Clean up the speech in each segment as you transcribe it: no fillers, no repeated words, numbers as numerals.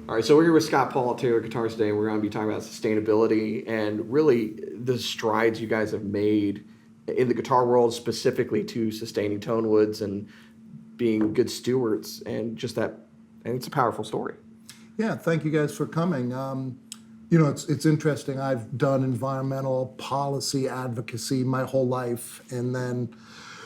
All right, so we're here with Scott Paul at Taylor Guitars today, and we're going to be talking about sustainability and really the strides you guys have made in the guitar world, specifically to sustaining tone woods and being good stewards, and just that. And it's a powerful story. Yeah, thank you guys for coming. It's interesting. I've done environmental policy advocacy my whole life, and then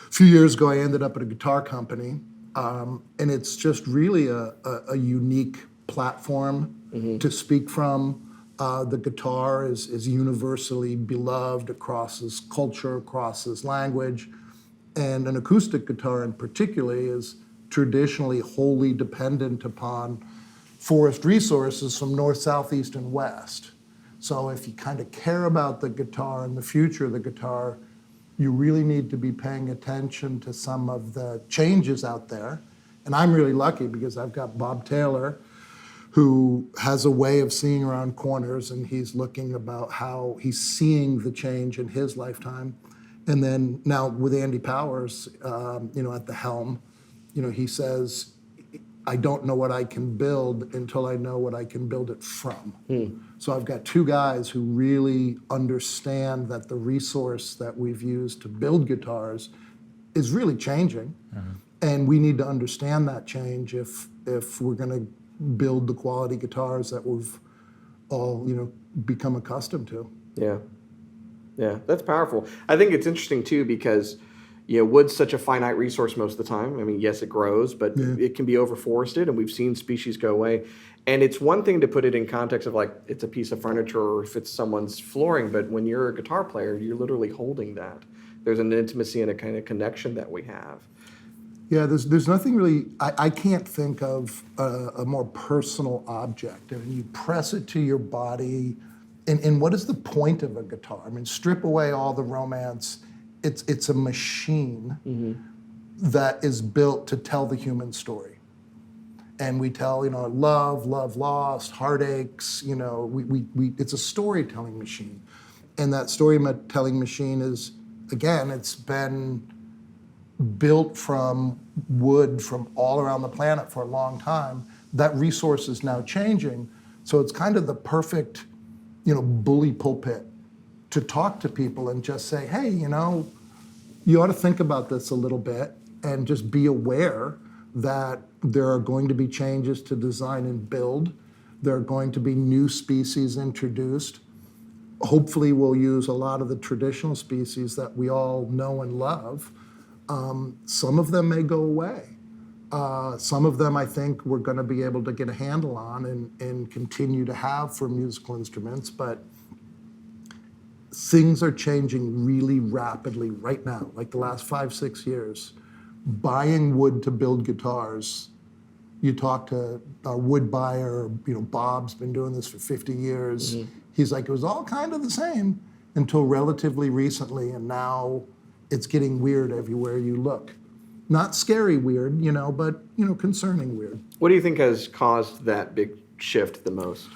a few years ago I ended up at a guitar company, and it's just really a unique platform to speak from. The guitar is universally beloved across its culture, across its language, and an acoustic guitar in particular is traditionally wholly dependent upon forest resources from north, south, east, and west. So if you kind of care about the guitar and the future of the guitar, you really need to be paying attention to some of the changes out there. And I'm really lucky because I've got Bob Taylor, who has a way of seeing around corners, and he's looking about how he's seeing the change in his lifetime. And then now with Andy Powers, at the helm, he says, I don't know what I can build until I know what I can build it from. So I've got two guys who really understand that the resource that we've used to build guitars is really changing. And we need to understand that change if we're going to build the quality guitars that we've all, become accustomed to. Yeah, that's powerful. I think it's interesting too because wood's such a finite resource most of the time. I mean, yes, it grows, but it can be overforested, and we've seen species go away. And it's one thing to put it in context of like it's a piece of furniture or if it's someone's flooring, but when you're a guitar player, you're literally holding that. There's an intimacy and a kind of connection that we have. Yeah, there's nothing really, I can't think of a more personal object. I mean, you press it to your body, and what is the point of a guitar? I mean, strip away all the romance. It's a machine that is built to tell the human story. And we tell, love lost, heartaches, it's a storytelling machine. And that storytelling machine is, again, it's been built from wood from all around the planet for a long time. That resource is now changing. So it's kind of the perfect, bully pulpit to talk to people and just say, hey, you ought to think about this a little bit and just be aware that there are going to be changes to design and build. There are going to be new species introduced. Hopefully we'll use a lot of the traditional species that we all know and love. Some of them may go away. Some of them I think we're going to be able to get a handle on and continue to have for musical instruments, but things are changing really rapidly right now, like the last 5-6 years. Buying wood to build guitars, you talk to our wood buyer, Bob's been doing this for 50 years. He's like, it was all kind of the same until relatively recently, and now it's getting weird everywhere you look. Not scary weird, but concerning weird. What do you think has caused that big shift the most?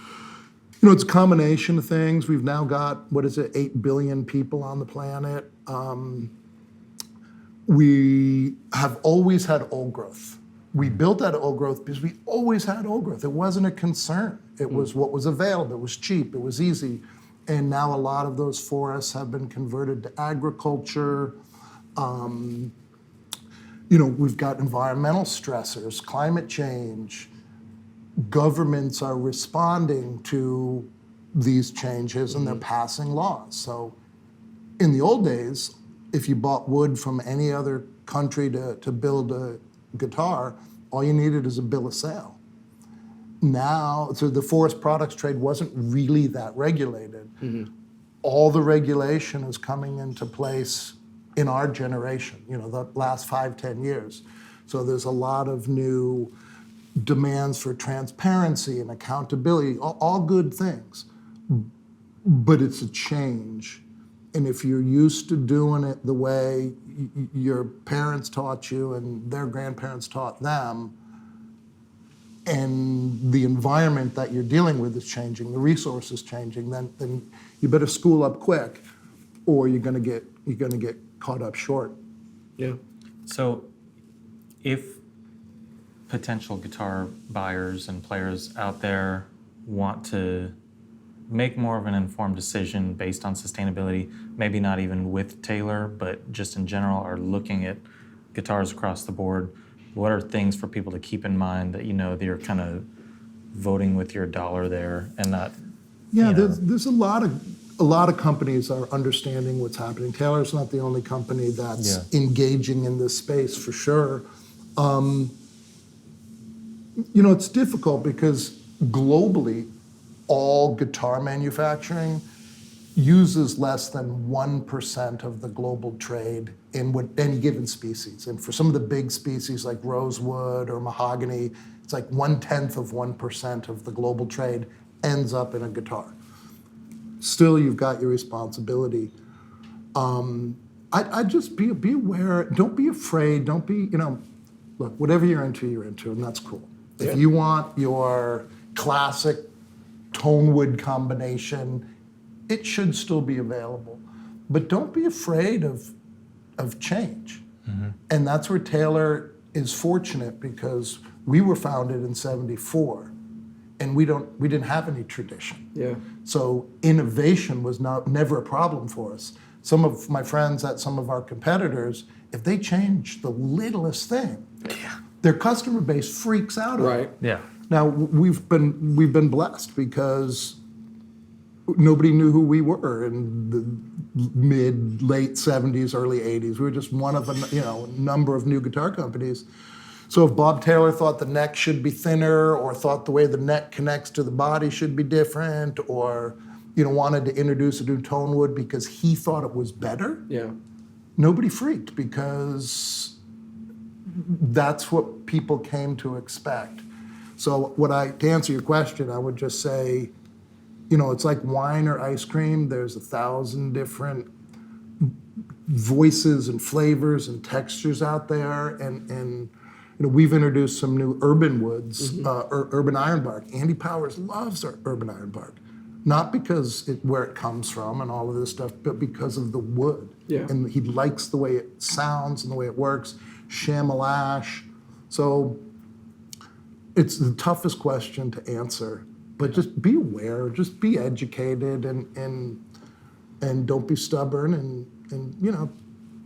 It's a combination of things. We've now got, 8 billion people on the planet. We have always had old growth. We built that old growth because we always had old growth. It wasn't a concern. It was what was available. It was cheap. It was easy. And now a lot of those forests have been converted to agriculture. We've got environmental stressors, climate change. Governments are responding to these changes and they're passing laws. So in the old days, if you bought wood from any other country to build a guitar, all you needed is a bill of sale. Now, so the forest products trade wasn't really that regulated. All the regulation is coming into place in our generation, the last 5-10 years. So there's a lot of new demands for transparency and accountability, all good things. But it's a change. And if you're used to doing it the way your parents taught you and their grandparents taught them, and the environment that you're dealing with is changing, the resource is changing, then you better school up quick, or you're gonna get caught up short. Yeah. So if potential guitar buyers and players out there want to make more of an informed decision based on sustainability, maybe not even with Taylor, but just in general are looking at guitars across the board, what are things for people to keep in mind that that you're kind of voting with your dollar there and not Yeah, there's a lot of companies are understanding what's happening. Taylor's not the only company that's engaging in this space for sure. It's difficult because globally, all guitar manufacturing uses less than 1% of the global trade in any given species. And for some of the big species like rosewood or mahogany, it's like 0.1% of the global trade ends up in a guitar. Still, you've got your responsibility. I just be aware. Don't be afraid. Don't be, look, whatever you're into, and that's cool. Yeah. If you want your classic tone wood combination, it should still be available. But don't be afraid of change. Mm-hmm. And that's where Taylor is fortunate because we were founded in '74 and we didn't have any tradition. Yeah. So innovation was never a problem for us. Some of my friends at some of our competitors, if they change the littlest thing, their customer base freaks out. Right. Yeah. Now we've been blessed because nobody knew who we were in the late '70s, early '80s. We were just one of a number of new guitar companies. So if Bob Taylor thought the neck should be thinner, or thought the way the neck connects to the body should be different, or wanted to introduce a new tone wood because he thought it was better, nobody freaked because that's what people came to expect. So to answer your question, I would just say, it's like wine or ice cream. There's 1,000 different voices and flavors and textures out there, and we've introduced some new urban woods, urban ironbark. Andy Powers loves our urban ironbark, not because where it comes from and all of this stuff, but because of the wood. Yeah. And he likes the way it sounds and the way it works. Chamelash. So it's the toughest question to answer, but just be aware, just be educated, and don't be stubborn, and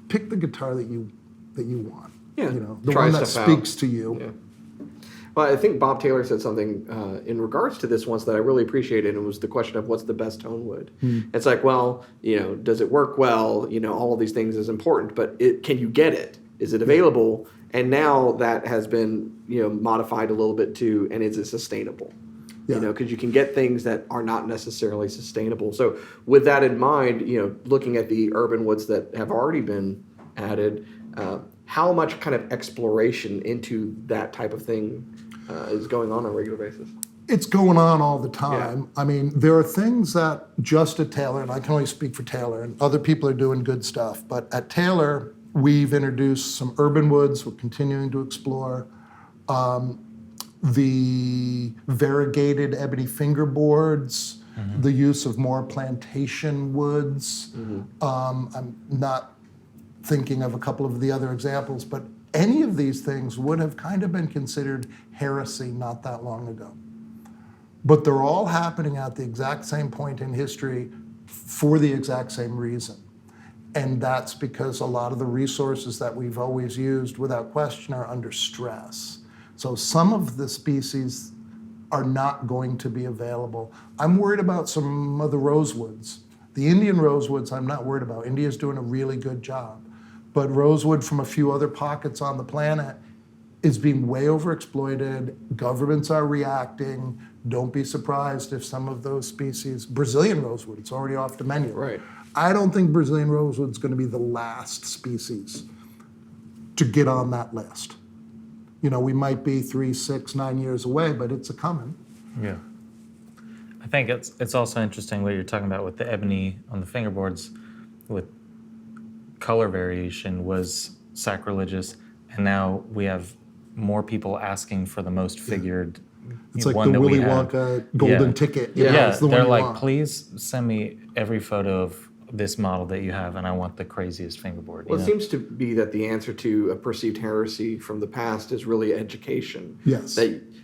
pick the guitar that you want. Yeah. The Try one that stuff out. speaks to you. Yeah. Well, I think Bob Taylor said something in regards to this once that I really appreciated, and it was the question of what's the best tone wood. It's like, well, does it work well? All of these things is important, but can you get it? Is it available? And now that has been modified a little bit too, and is it sustainable? Yeah. Because you can get things that are not necessarily sustainable. So with that in mind, looking at the urban woods that have already been added, how much kind of exploration into that type of thing is going on a regular basis? It's going on all the time. Yeah. I mean, there are things that just at Taylor, and I can only speak for Taylor, and other people are doing good stuff, but at Taylor, we've introduced some urban woods we're continuing to explore. The variegated ebony fingerboards, the use of more plantation woods. I'm not thinking of a couple of the other examples, but any of these things would have kind of been considered heresy not that long ago. But they're all happening at the exact same point in history for the exact same reason. And that's because a lot of the resources that we've always used, without question, are under stress. So some of the species are not going to be available. I'm worried about some of the rosewoods. The Indian rosewoods I'm not worried about. India's doing a really good job. But rosewood from a few other pockets on the planet is being way overexploited. Governments are reacting. Don't be surprised if some of those species, Brazilian rosewood, it's already off the menu. Right. I don't think Brazilian rosewood's going to be the last species to get on that list. We might be 3, 6, 9 years away, but it's a coming. Yeah. I think it's also interesting what you're talking about with the ebony on the fingerboards, with color variation was sacrilegious, and now we have more people asking for the most figured It's like one the that we Willy have. Wonka golden ticket. Yeah. It's the one they're you like, want. please send me every photo of this model that you have, and I want the craziest fingerboard. Well, you it know? seems to be that the answer to a perceived heresy from the past is really education. Yes.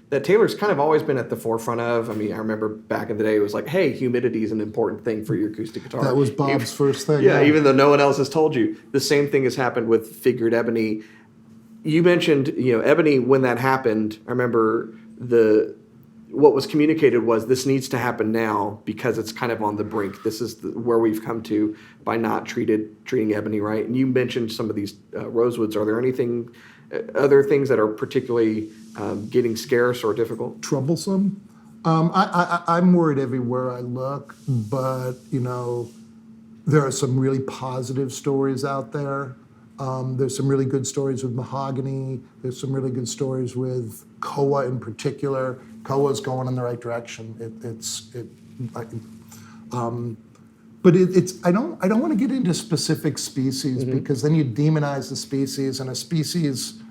That Taylor's kind of always been at the forefront of. I mean, I remember back in the day, it was like, hey, humidity is an important thing for your acoustic guitar. That was Bob's first thing. Yeah, even though no one else has told you. The same thing has happened with figured ebony. You mentioned, ebony, when that happened, I remember what was communicated was this needs to happen now because it's kind of on the brink. This is where we've come to by not treating ebony right. And you mentioned some of these rosewoods. Are there other things that are particularly getting scarce or difficult? Troublesome. I'm worried everywhere I look, but there are some really positive stories out there. There's some really good stories with mahogany. There's some really good stories with koa in particular. Koa's going in the right direction. But I don't want to get into specific species because then you demonize the species, and a species,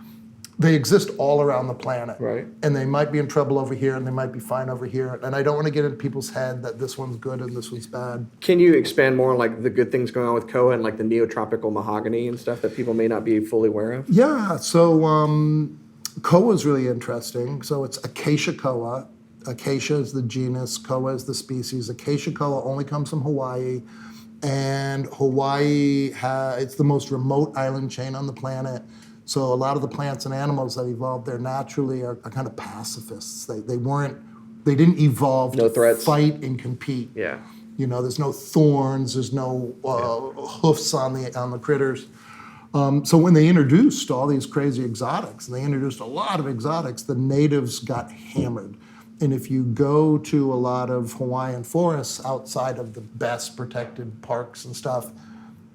they exist all around the planet. Right. And they might be in trouble over here and they might be fine over here. And I don't want to get in people's head that this one's good and this one's bad. Can you expand more on like the good things going on with koa and like the neotropical mahogany and stuff that people may not be fully aware of? Yeah, so koa is really interesting. So it's acacia koa. Acacia is the genus, koa is the species. Acacia koa only comes from Hawaii. And Hawaii, it's the most remote island chain on the planet. So a lot of the plants and animals that evolved there naturally are kind of pacifists. They didn't evolve No to threats. fight and compete. Yeah. There's no thorns, there's no hoofs on the critters. So when they introduced all these crazy exotics, and they introduced a lot of exotics, the natives got hammered. And if you go to a lot of Hawaiian forests outside of the best protected parks and stuff,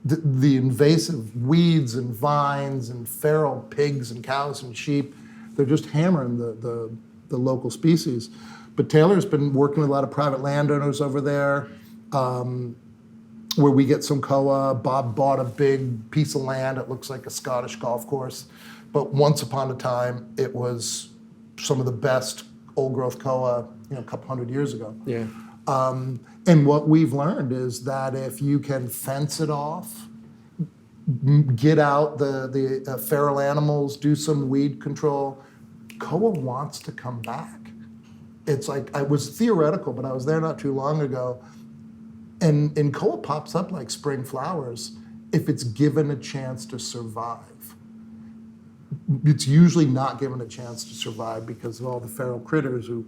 the invasive weeds and vines and feral pigs and cows and sheep, they're just hammering the local species. But Taylor's been working with a lot of private landowners over there, where we get some koa. Bob bought a big piece of land. It looks like a Scottish golf course. But once upon a time, it was some of the best old growth koa, a couple hundred years ago. Yeah. And what we've learned is that if you can fence it off, get out the feral animals, do some weed control, koa wants to come back. It's like, I was theoretical, but I was there not too long ago, and koa pops up like spring flowers if it's given a chance to survive. It's usually not given a chance to survive because of all the feral critters who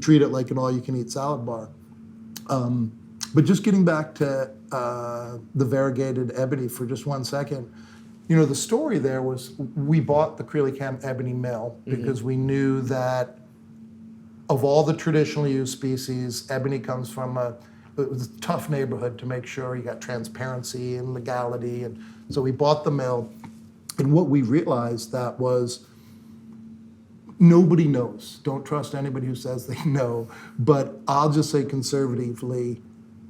treat it like an all-you-can-eat salad bar. But just getting back to the variegated ebony for just 1 second, the story there was we bought the Creeley Ebony Mill because we knew that of all the traditionally used species, ebony comes from it was a tough neighborhood to make sure you got transparency and legality. And so we bought the mill. And what we realized that was nobody knows. Don't trust anybody who says they know. But I'll just say conservatively,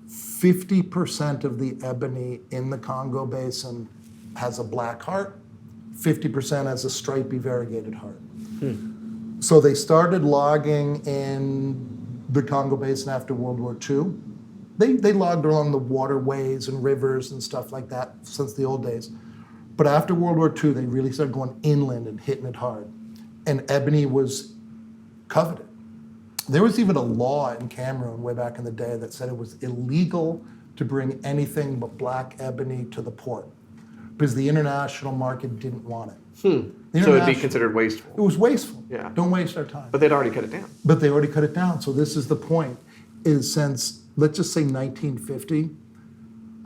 50% of the ebony in the Congo Basin has a black heart, 50% has a stripy variegated heart. So they started logging in the Congo Basin after World War II. They logged along the waterways and rivers and stuff like that since the old days. But after World War II, they really started going inland and hitting it hard. And ebony was coveted. There was even a law in Cameroon way back in the day that said it was illegal to bring anything but black ebony to the port because the international market didn't want it. So it'd be considered It wasteful. was wasteful. Yeah. Don't waste our time. But they'd already cut it down. But they already cut it down. So this is the point, is since, let's just say 1950,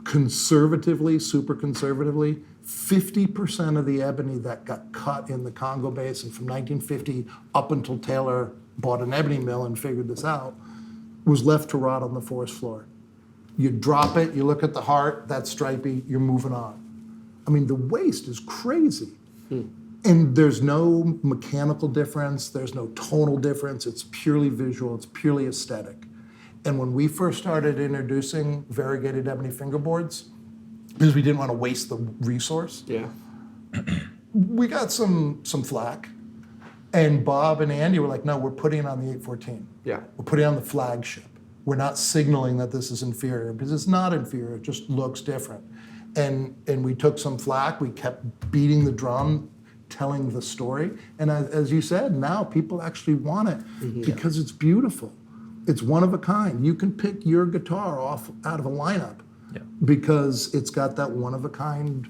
conservatively, super conservatively, 50% of the ebony that got cut in the Congo Basin from 1950 up until Taylor bought an ebony mill and figured this out, was left to rot on the forest floor. You drop it, you look at the heart, that's stripy, you're moving on. I mean, the waste is crazy. And there's no mechanical difference, there's no tonal difference, it's purely visual, it's purely aesthetic. And when we first started introducing variegated ebony fingerboards, because we didn't want to waste the resource, Yeah. we got some flack. And Bob and Andy were like, no, we're putting it on the 814. Yeah. We're putting it on the flagship. We're not signaling that this is inferior, because it's not inferior, it just looks different. And we took some flack, we kept beating the drum, telling the story, and as you said, now people actually want it because it's beautiful. It's one of a kind. You can pick your guitar off out of a lineup because it's got that one of a kind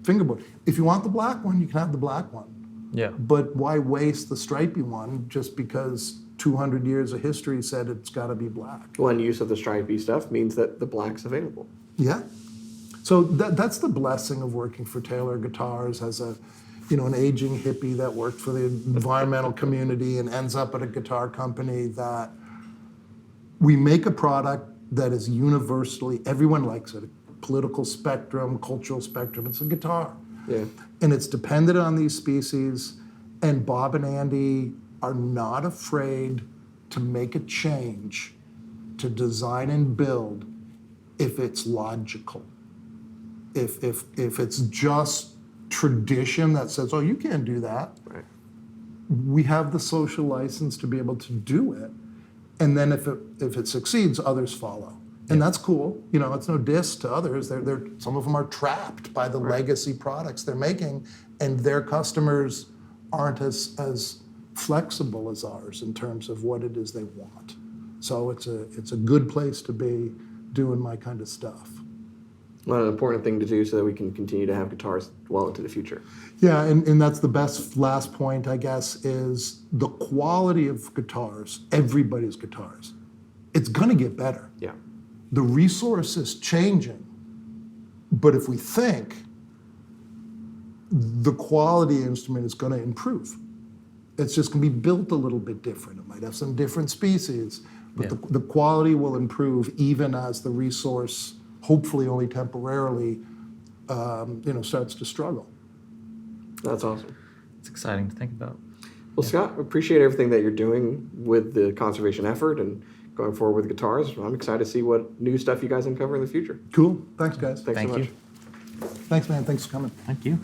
fingerboard. If you want the black one, you can have the black one. Yeah. But why waste the stripy one just because 200 years of history said it's got to be black? One use of the stripy stuff means that the black's available. Yeah. So that's the blessing of working for Taylor Guitars as an aging hippie that worked for the environmental community and ends up at a guitar company, that we make a product that is universally, everyone likes it, political spectrum, cultural spectrum, it's a guitar. Yeah. And it's dependent on these species, and Bob and Andy are not afraid to make a change, to design and build, if it's logical. If it's just tradition that says, oh, you can't do that. Right. We have the social license to be able to do it. And then if it succeeds, others follow. And that's cool. It's no diss to others. Some of them are trapped by the legacy products they're making, and their customers aren't as flexible as ours in terms of what it is they want. So it's a good place to be doing my kind of stuff. Well, an important thing to do so that we can continue to have guitars well into the future. Yeah, and that's the best last point, I guess, is the quality of guitars, everybody's guitars. It's going to get better. Yeah. The resource is changing, but if we think, the quality instrument is going to improve. It's just going to be built a little bit different. It might have some different species, but the quality will improve even as the resource, hopefully only temporarily, starts to struggle. That's awesome. It's exciting to think about. Well, Scott, appreciate everything that you're doing with the conservation effort and going forward with guitars. I'm excited to see what new stuff you guys uncover in the future. Cool. Thanks, guys. Thanks Thank so much. you. Thanks, man. Thanks for coming. Thank you.